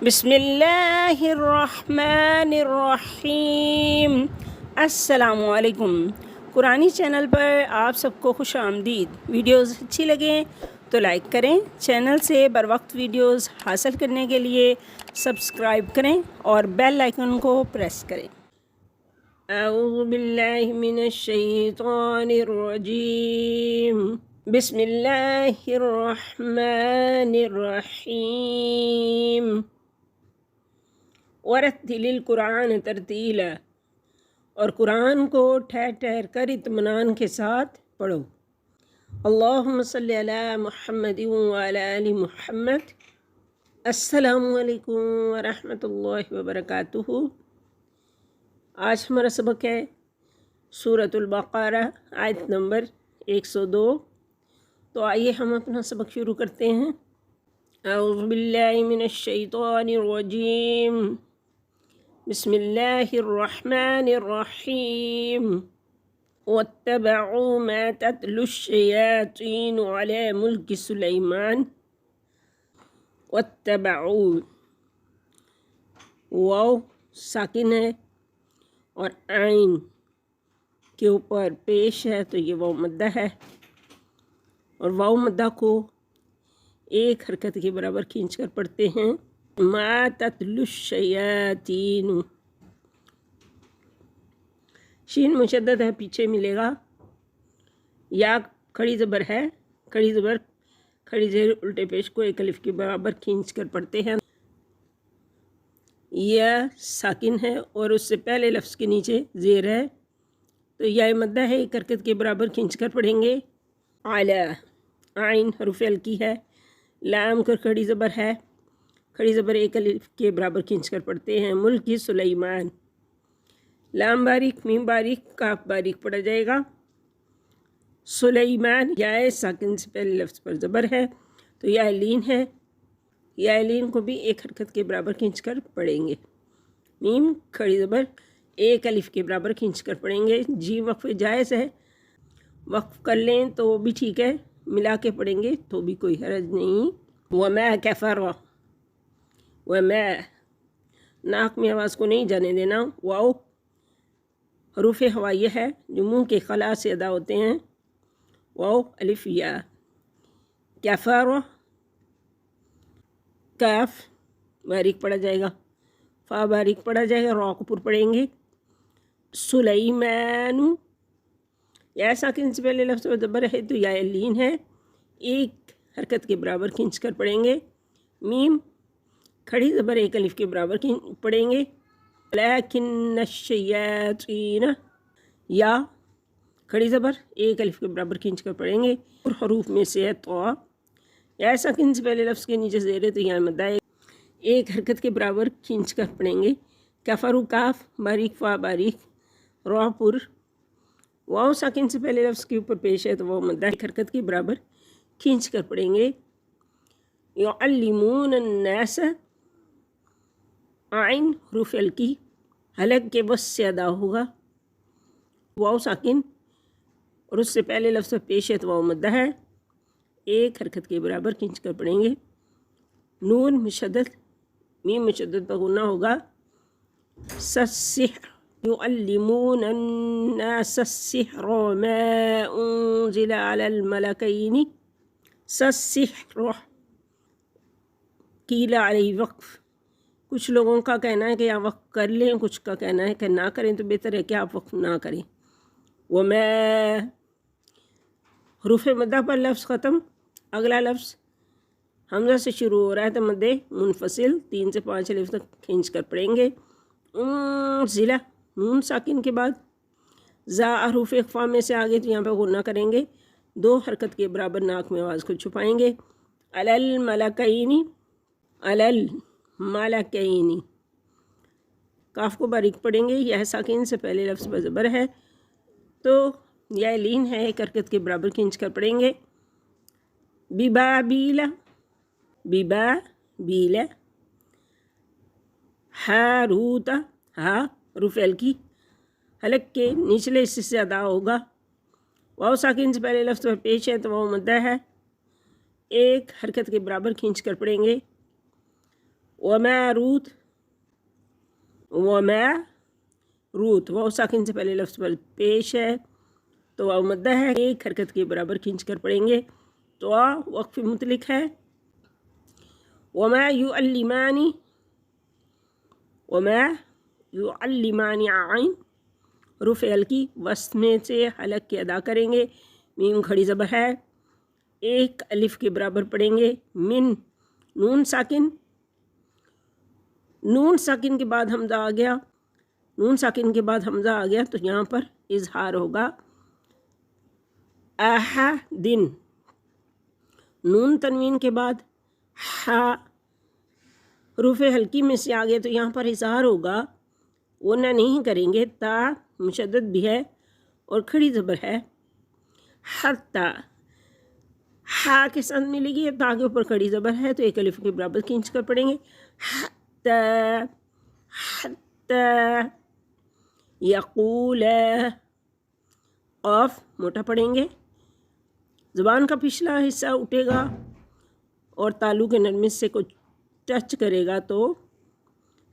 بسم اللہ الرحمن الرحیم۔ السلام علیکم۔ قرآنی چینل پر آپ سب کو خوش آمدید۔ ویڈیوز اچھی لگیں تو لائک کریں، چینل سے بر وقت ویڈیوز حاصل کرنے کے لیے سبسکرائب کریں اور بیل آئیکن کو پریس کریں۔ اعوذ باللہ من الشیطان الرجیم، بسم اللہ الرحمن الرحیم۔ ورتل القرآن ترتیلا، اور قرآن کو ٹھہر ٹھہر کر اطمینان کے ساتھ پڑھو۔ اللہم صلی علی محمد وعلی آل محمد۔ السلام علیکم ورحمۃ اللہ وبرکاتہ۔ آج ہمارا سبق ہے سورۃ البقرہ، آیت نمبر 102۔ تو آئیے ہم اپنا سبق شروع کرتے ہیں۔ اعوذ باللہ من الشیطان الرجیم، بسم اللہ الرحمن الرحیم۔ واتبعوا ما تتلو الشیاطین علی ملک سلیمان۔ واتبعوا، واو ساکن ہے اور عین کے اوپر پیش ہے تو یہ واو مدہ ہے، اور واو مدہ کو ایک حرکت کے برابر کھینچ کر پڑھتے ہیں۔ ما تتلو الشیاطین، شین مشدد ہے، پیچھے ملے گا۔ یا کھڑی زبر ہے، کھڑی زبر کھڑی زیر الٹے پیش کو ایک الف کے برابر کھینچ کر پڑھتے ہیں۔ یا ساکن ہے اور اس سے پہلے لفظ کے نیچے زیر ہے تو یا مدہ ہے، ایک حرکت کے برابر کھینچ کر پڑھیں گے۔ اعلی، عین حرف الکی ہے، لام کر کھڑی زبر ہے، کھڑی زبر ایک الف کے برابر کھینچ کر پڑھتے ہیں۔ ملک سلیمان، لام باریک، میم باریک، کاف باریک پڑھا جائے گا۔ سلیمان، یا ساکن سے پہلے لفظ پر زبر ہے تو یا لین ہے، یا لین کو بھی ایک حرکت کے برابر کھینچ کر پڑھیں گے۔ میم کھڑی زبر ایک الف کے برابر کھینچ کر پڑھیں گے۔ جی وقف جائز ہے، وقف کر لیں تو بھی ٹھیک ہے، ملا کے پڑھیں گے تو بھی کوئی حرج نہیں۔ وما کفر، وما ناک میں آواز کو نہیں جانے دینا۔ واو حروف ہوائیہ ہے جو منہ کے خلا سے ادا ہوتے ہیں۔ واو الف یا۔ کفر، کاف باریک پڑھا جائے گا، فا باریک پڑھا جائے گا، را کو پر پڑھیں گے۔ سلیمان، یا ساکن سے پہلے لفظ پر زبر ہے تو یا لین ہے، ایک حرکت کے برابر کھینچ کر پڑھیں گے۔ میم کھڑی زبر ایک الف کے برابر پڑھیں گے۔ لیکن الشیاطین، یا کھڑی زبر ایک الف کے برابر کھینچ کر پڑھیں گے۔ اور حروف میں سے ہے تو، یا ساکن سے پہلے لفظ کے نیچے زیر ہے تو یا مدہ ایک حرکت کے برابر کھینچ کر پڑھیں گے۔ کفر، کاف باریک، فا باریک، را پر، واو ساکن سے پہلے لفظ کے اوپر پیش ہے تو وہ مدہ ایک حرکت کے برابر کھینچ کر پڑھیں گے۔ یعلمون الناس، عین حروف الکی حلق کے بس سے ادا ہوگا۔ واو ساکن اور اس سے پہلے لفظ پیش ہے تو واو مدہ ہے، ایک حرکت کے برابر کھینچ کر پڑھیں گے۔ نون مشدد، میم مشدد پر غنہ ہوگا۔ سسحر، یعلمون الناس السحر ما انزل علی الملکین۔ سسحر، قیل علیہ وقف، کچھ لوگوں کا کہنا ہے کہ آپ وقف کر لیں، کچھ کا کہنا ہے کہ نہ کریں، تو بہتر ہے کہ آپ وقف نہ کریں۔ وما حروف مدہ پر لفظ ختم۔ اگلا لفظ حمزہ سے شروع ہو رہا ہے تو مد منفصل 3 سے 5 الف تک کھینچ کر پڑھیں گے۔ ضلع، نون ساکن کے بعد زا حروف اخفا میں سے آگے تو یہاں پہ غنہ کریں گے، 2 حرکت کے برابر ناک میں آواز کو چھپائیں گے۔ علی الملکین، علی الملکین، کاف کو باریک پڑھیں گے، یہ ساکن سے پہلے لفظ پر زبر ہے تو یہ لین ہے، ایک حرکت کے برابر کھینچ کر پڑھیں گے۔ ببابیل، ببابیل، ہاروت، ہا حروف الکی حلق کے نچلے حصے سے ادا ہوگا۔ واو ساکن سے پہلے لفظ پر پیش ہے تو واو مدہ ہے، ایک حرکت کے برابر کھینچ کر پڑھیں گے۔ वमा रूत, वमा रूत वाव साकिन से पहले लफ्ज़ पर पेश है तो वाव मद्दा है, एक हरकत के बराबर खींच कर पढ़ेंगे। तो वक्फ मुतलिक है। वमा युअल्लिमानी, वमा युअल्लिमानी आइन रुफ़ हल्की वस्त में से हलक के अदा करेंगे। मीम खड़ी ज़बर है, एक अलिफ के बराबर पढ़ेंगे। मिन नून साकिन, नून साकिन के बाद हमज़ा आ गया, नून साकिन के बाद हमज़ा आ गया तो यहाँ पर इजहार होगा। आहा दिन, नून तनवीन के बाद हा रूफ़े हल्की में से आ गया तो यहाँ पर इजहार होगा। वो ना नहीं करेंगे, ता मुशद्दद भी है और खड़ी ज़बर है। हत्ता हा के साथ मिलेगी, ता के ऊपर खड़ी ज़बर है तो एक अलिफ के बराबर खींच कर पढ़ेंगे। हत्ता हत्ता यक़ूल, क़ाफ मोटा पढ़ेंगे। ज़बान का पिछला हिस्सा उठेगा और तालु के नरमी से कुछ टच करेगा तो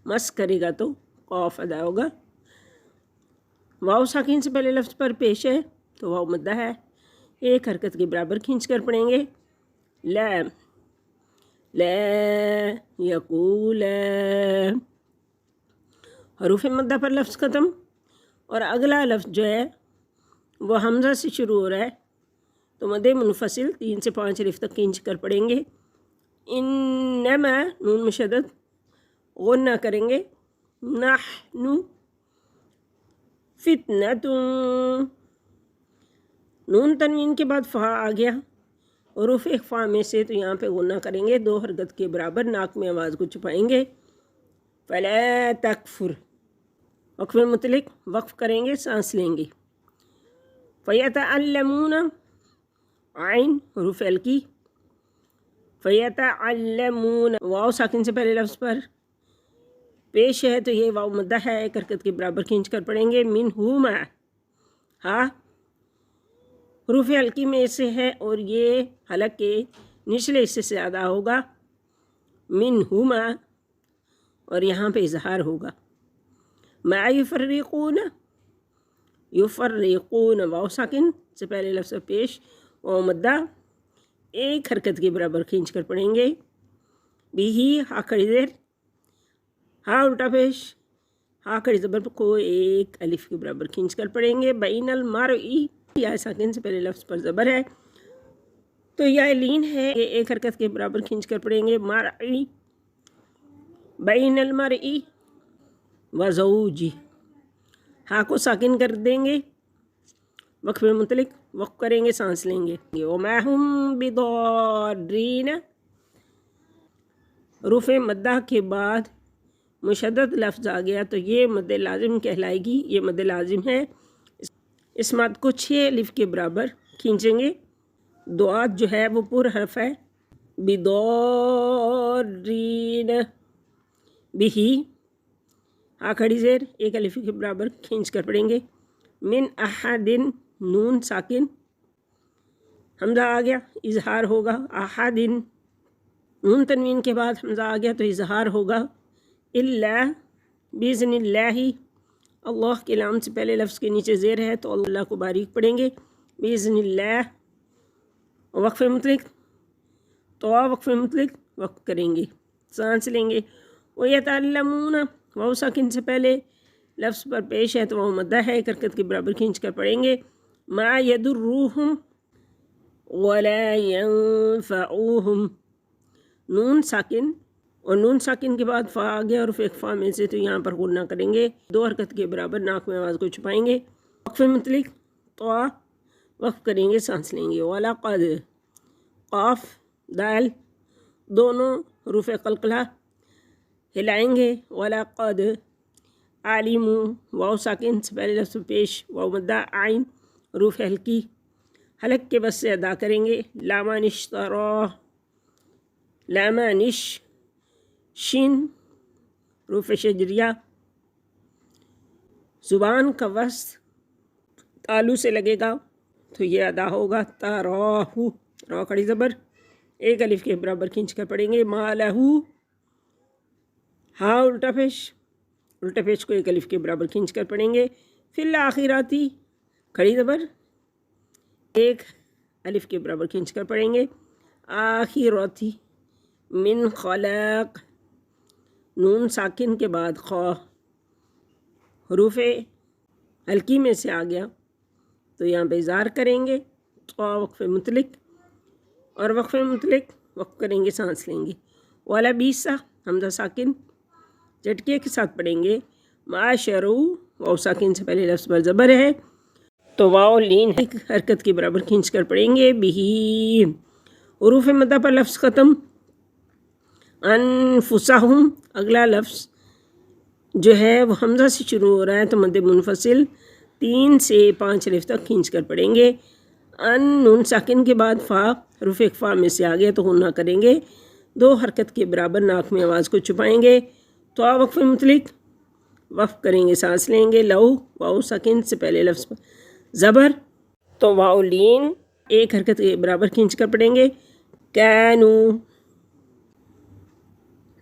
मस करेगा तो क़ाफ अदा होगा। वाव साकिन से पहले लफ्ज़ पर पेश है तो वाव मद्दा है, एक हरकत के बराबर खींच कर पढ़ेंगे। ला ला यक़ूल, हरूफ मद्दा पर लफ्ज़ ख़त्म और अगला लफ्ज़ जो है वो हमज़ा से शुरू हो रहा है तो मदे मुनफसिल 3 से 5 अलिफ तक खींच कर पढ़ेंगे। इन्नमा नून मुशद्दद गुन्ना करेंगे। नहनु फितनतुन, नून तनवीन के बाद फ़ा आ गया और रूफ़ इख़्फ़ा में से तो यहाँ पे गुन्ना करेंगे, 2 हरकत के बराबर नाक में आवाज़ को छुपाएंगे। फ़ला तकफुर, वक़्फ़ मुतलिक वक़्फ़ करेंगे, सांस लेंगे। फ़यतअल्लमून आइन रूफ़ हल्की, फ़यतअल्लमून वाव साकिन से पहले लफ्ज़ पर पेश है तो ये वाव मद्दा है, एक हरकत के बराबर खींच कर पढ़ेंगे। मिनहुमा, हाँ रूफ़ हल्की में से है और ये हलक के निचले हिस्से से अदा होगा। मिनहुमा और यहाँ पे इजहार होगा। मा युफ़र्रिक़ून, युफ़र्रिक़ून वाव साकिन से पहले लफ्ज़ पेश वाव मद्दा, एक हरकत के बराबर खींच कर पढ़ेंगे। बिही हा खड़ी देर, हा उल्टा पेश, हा खड़ी ज़बर को एक अलिफ के बराबर खींच कर पढ़ेंगे। बैनल मरई, या साकिन से पहले लफ्ज़ पर ज़बर है तो यह लीन है, एक हरकत के बराबर खींच कर पढ़ेंगे। मरई बैनल मरई व ज़ौजी, हा को साकिन कर देंगे, वक़्फ़ मुतलिक वक़्फ़ करेंगे, सांस लेंगे। वमा हुम बिदॉरीन, रूफ़ मद्दा के बाद मुशद्दद लफ्ज़ आ गया तो ये मद लाजिम कहलाएगी, ये मद लाजिम है। इस मद को 6 अलिफ के बराबर खींचेंगे। दुआत जो है वो पूरा हर्फ है। बिदॉरीन बिही हा खड़ी ज़ेर, एक अलिफ के बराबर खींच कर पढ़ेंगे। मिन अहादिन नून साकिन, हमज़ा आ गया इजहार होगा। अहादिन नून तनवीन के बाद हमज़ा आ गया तो इजहार होगा। इल्ला बिइज़्निल्लाहि, अल्लाह के नाम से पहले लफ्ज़ के नीचे ज़ेर है तो अल्लाह को बारीक पढ़ेंगे। बिइज़्निल्लाह वक़्फ़ मुतलिक, तो वक़्फ़ मुतलिक वक़्फ़ करेंगे, सांस लेंगे। वो यतअल्लमून वाव साकिन से पहले लफ्ज़ पर पेश है तो वह मद्दा है, एक हरकत के बराबर खींच कर पढ़ेंगे। मा यदुर्रुहुम वला यंफ़उहुम, नून साकिन और नून साकिन के बाद फ़ा आ गया और फ़ा में से तो यहाँ पर गुन्ना करेंगे, 2 हरकत के बराबर नाक में आवाज़ को छुपाएंगे। वक़्फ़ मुतलिक तो वक़्फ़ करेंगे, सांस लेंगे। वाला क़द क़ाफ दाल दोनों रूफ़ क़लक़ला हिलाएंगे। वाला क़द आलिमू वाव साकिन से पहले लफ्ज़ पेश वाव मद्दा, आइन रूफ़ हल्की हलक के बस से अदा करेंगे। लामा निश्तरा, लामा निश शिन रूफ़ शजरिया, ज़ुबान का वस्त तालू से लगेगा तो ये अदा होगा। ताराहू रा खड़ी ज़बर, एक अलिफ के बराबर खींच कर पढ़ेंगे। मालहू ہا الٹا پیش کو ایک الف کے برابر کھینچ کر پڑھیں گے. فی الآخراتی کھڑی زبر ایک الف کے برابر کھینچ کر پڑھیں گے. آخراتی من خلق نون ساکن کے بعد خا حروف ہلکی میں سے آ گیا تو یہاں پہ اظہار کریں گے. وقف مطلق اور وقف مطلق وقف کریں گے سانس لیں گے. والا بیسا حمزہ ساکن جھٹکے کے ساتھ پڑھیں گے. معاشرو واو ساکن سے پہلے لفظ پر زبر ہے تو واو لین ایک حرکت کے برابر کھینچ کر پڑھیں گے. بھی حروف مدہ پر لفظ ختم. انفسہم اگلا لفظ جو ہے وہ حمزہ سے شروع ہو رہا ہے تو مد منفصل 3 سے 5 الف تک کھینچ کر پڑھیں گے. ان نون ساکن کے بعد فا حروف اخفا میں سے آ گیا تو غنہ کریں گے. 2 حرکت کے برابر ناک میں آواز کو چھپائیں گے. تو وقف مطلق وقف کریں گے سانس لیں گے. لو واو ساکن سے پہلے لفظ پر زبر تو واو لین ایک حرکت کے برابر کھینچ کر پڑھیں گے. کینو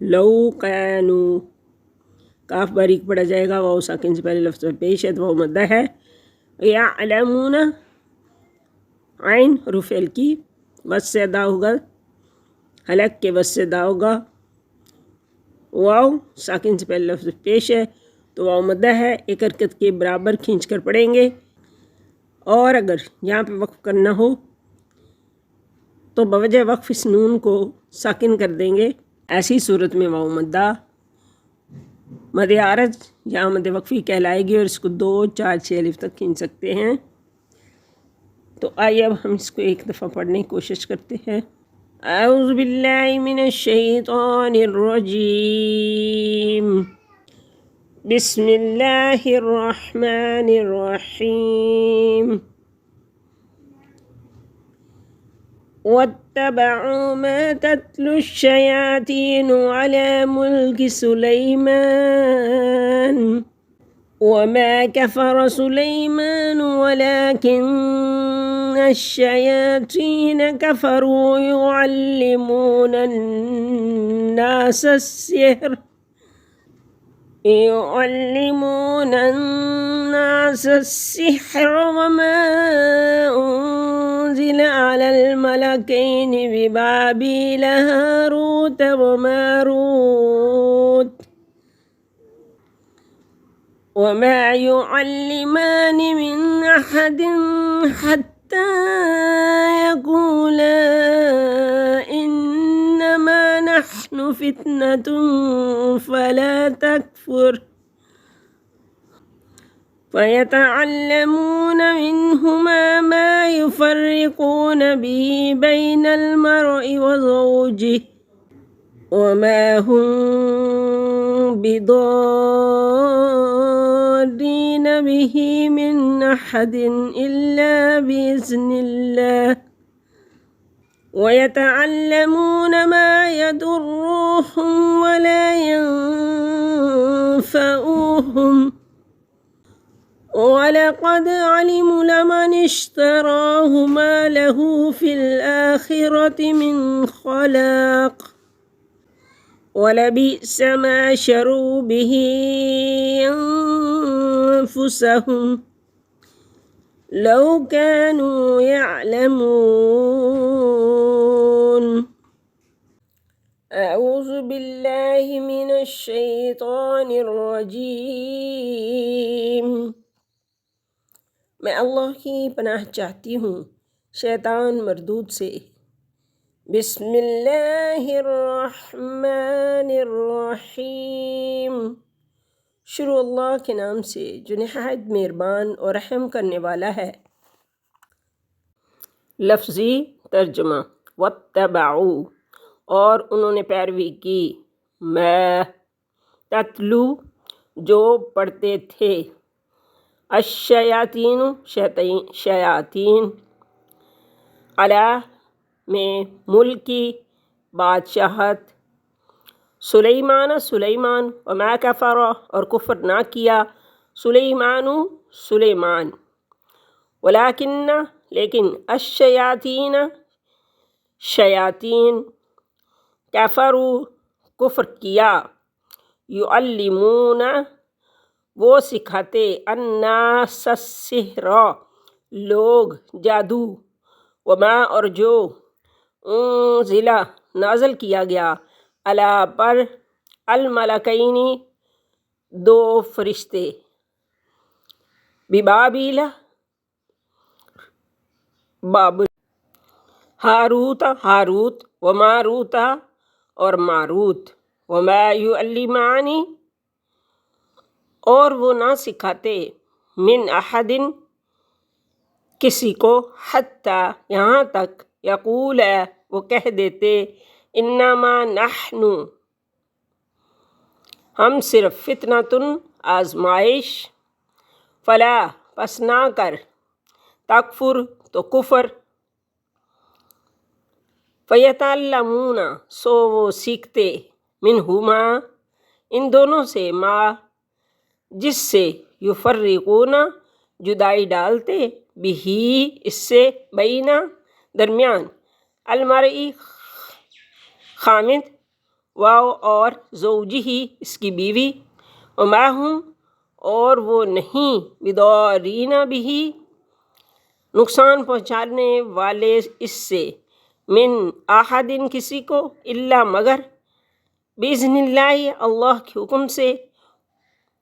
لو کینو کاف باریک پڑھا جائے گا. واو ساکن سے پہلے لفظ پر پیش ہے تو واو مدہ ہے. یعلمون عین حروف ہلکی وس سے ادا ہوگا. حلق کے وس سے ادا ہوگا. واو ساکن سے پہلے لفظ پیش ہے تو واو مدہ ہے. ایک حرکت کے برابر کھینچ کر پڑھیں گے. اور اگر یہاں پہ وقف کرنا ہو تو بوجہ وقف اس نون کو ساکن کر دیں گے. ایسی صورت میں واو مدہ مد عارض یا مد وقفی کہلائے گی اور اس کو 2 4 6 الف تک کھینچ سکتے ہیں. تو آئیے اب ہم اس کو ایک دفعہ پڑھنے کی کوشش کرتے ہیں. اعوذ باللہ من الشیطان الرجیم بسم اللہ الرحمن الرحیم. واتبعوا ما تتلو الشياطين على ملك سليمان وما كفر سليمان ولكن الشياطين كفروا يعلمون الناس السحر وما أنزل على الملكين ببابل هاروت وماروت وما يعلمان من أحد حتى يقولا إنما نحن فتنة فلا تكفر فيتعلمون منهما ما يفرقون به بين المرء وزوجه وما هم بضارين به من أحد إلا بإذن الله ويتعلمون ما يضرهم ولا ينفعهم ولقد علموا لمن اشتراه ما له في الآخرة من خلاق ولبئس ما شروا به أنفسهم لو كانوا يعلمون. أعوذ بالله من الشيطان الرجيم. میں اللہ کی پناہ چاہتی ہوں شیطان مردود سے. بسم اللہ الرحمن الرحیم. شروع اللہ کے نام سے جو نہایت مہربان اور رحم کرنے والا ہے. لفظی ترجمہ. واتبعوا اور انہوں نے پیروی کی. میں تتلو جو پڑھتے تھے. الشیاطین شیاطین. علی میں ملکی بادشاہت. سلیمان سلیمان. وما کفر اور کفر نہ کیا. سلیمان. ولیکن لیکن الشیاطین شیاطین. کفروا کفر کیا. युअल्लिमून वो सिखाते, अन्नास सिहर लोग जादू, वमा और जो उन्ज़िला नाज़िल किया गया, अला पर अल मलकैनी दो फरिश्ते, बिबाबिला बाबुल, हारूत हारूत, व मारूता और मारूत, वमा युअल्लिमानी और वो ना सिखाते, मिन अहदिन किसी को, हत्ता यहाँ तक, यकूल वो कह देते, इन्नमा नहनु हम सिर्फ, फितनतुन आजमाइश, फला पस ना कर, तकफुर तो कुफर, फ़यतअल्लमूना सो वो सीखते, मिनहुमा इन दोनों से, माँ जिससे, युफ़र्रिक़ूना जुदाई डालते, बिही इससे, बैना दरमियान, अलमरई खामिद, वाव और ज़ौजिही इसकी बीवी, वमाहुम और वो नहीं, बिदौरीना बिही नुकसान पहुँचाने वाले इससे, मिन आहदिन किसी को, इल्ला मगर, बिइज़्निल्लाहि अल्लाह के हुक्म से,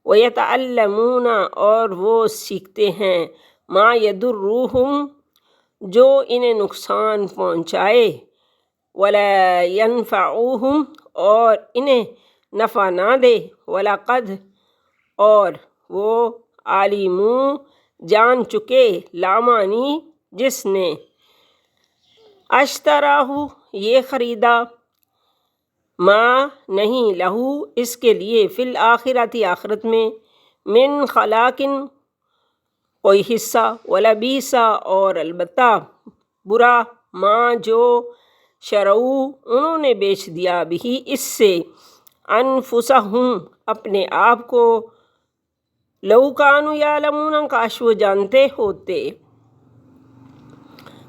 वयतअल्लमूना और वो सीखते हैं, मा यदुर्रुहुम जो इन्हें नुकसान पहुँचाए, वला यनफ़उहुम और इन्हें नफ़ा ना दे, वलक़द और वो आलिमू जान चुके, लामानी जिसने, अश्तराहु ये ख़रीदा, माँ नहीं, लहू इसके लिए, फ़िल आखिरती आखिरत में, मिन खलाकिन कोई हिस्सा, वलबीसा और अलबत्ता बुरा, माँ जो शरऊ उन्होंने बेच दिया, बिही इससे, अनफुसहुम अपने आप को, लौ कानू यालमून काश वो जानते होते।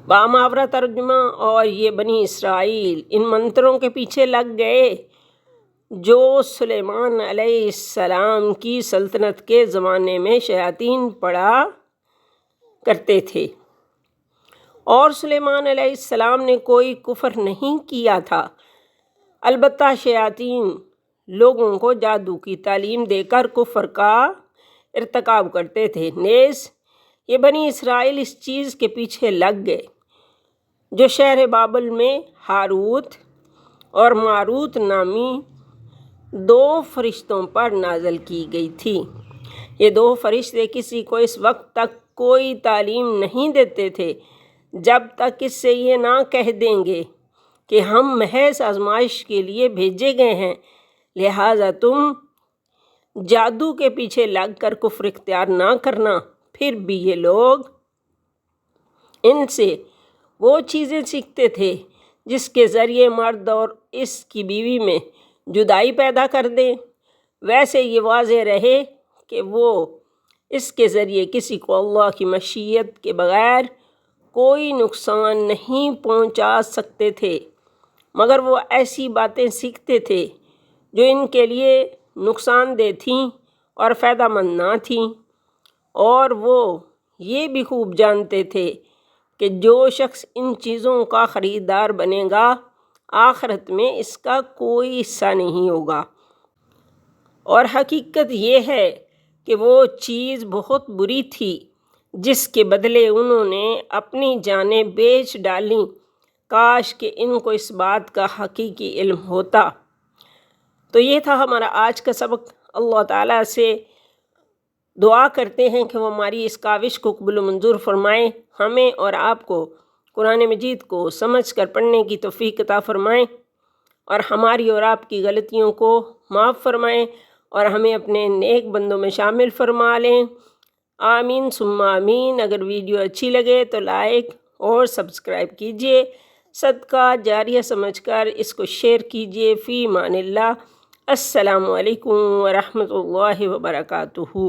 बामावरा तर्जुमा और ये बनी इसराइल इन मंत्रों के पीछे लग गए जो सुलेमान अलैहिस्सलाम की सल्तनत के ज़माने में शयातीन पढ़ा करते थे, और सुलेमान अलैहिस्सलाम ने कोई कुफ्र नहीं किया था, अलबत्ता शयातीन लोगों को जादू की तालीम देकर कुफ्र का इर्तिकाब करते थे। नेज़ ये बनी इसराइल इस चीज़ के पीछे लग गए जो शहर बाबल में हारूत और मारूत नामी दो फरिश्तों पर नाज़िल की गई थी। ये दो फरिश्ते किसी को इस वक्त तक कोई तालीम नहीं देते थे जब तक इससे ये ना कह देंगे कि हम महज आजमाइश के लिए भेजे गए हैं, लिहाजा तुम जादू के पीछे लगकर कुफ्र इख्तियार ना करना। फिर भी ये लोग इनसे वो चीज़ें सीखते थे जिसके ज़रिए मर्द और इसकी बीवी में जुदाई पैदा कर दें। वैसे ये वाज़ेह रहे कि वो इसके ज़रिए किसी को अल्लाह की मशीयत के बग़ैर कोई नुकसान नहीं पहुंचा सकते थे, मगर वो ऐसी बातें सीखते थे जो इनके लिए नुकसानदेह थीं और फ़ायदेमंद ना थीं। और वो ये भी खूब जानते थे कि जो शख्स इन चीज़ों का ख़रीदार बनेगा आखिरत में इसका कोई हिस्सा नहीं होगा। और हकीकत ये है कि वो चीज़ बहुत बुरी थी जिसके बदले उन्होंने अपनी जानें बेच डालीं। काश कि इनको इस बात का हकीकी इल्म होता। तो ये था हमारा आज का सबक। अल्लाह ताला से दुआ करते हैं कि वो हमारी इस काविश को कबूल मंजूर फरमाएँ, हमें और आपको कुरान मजीद को समझ कर पढ़ने की तौफीक अता फरमाएँ और हमारी और आपकी गलतियों को माफ़ फरमाएँ और हमें अपने नेक बंदों में शामिल फरमा लें। आमीन सुम्मा आमीन। अगर वीडियो अच्छी लगे तो लाइक और सब्सक्राइब कीजिए। सदका जारिया समझकर इसको शेयर कीजिए। फ़ी मानिल्लाह। अस्सलामु अलैकुम व रहमतुल्लाहि व बरकातुहू।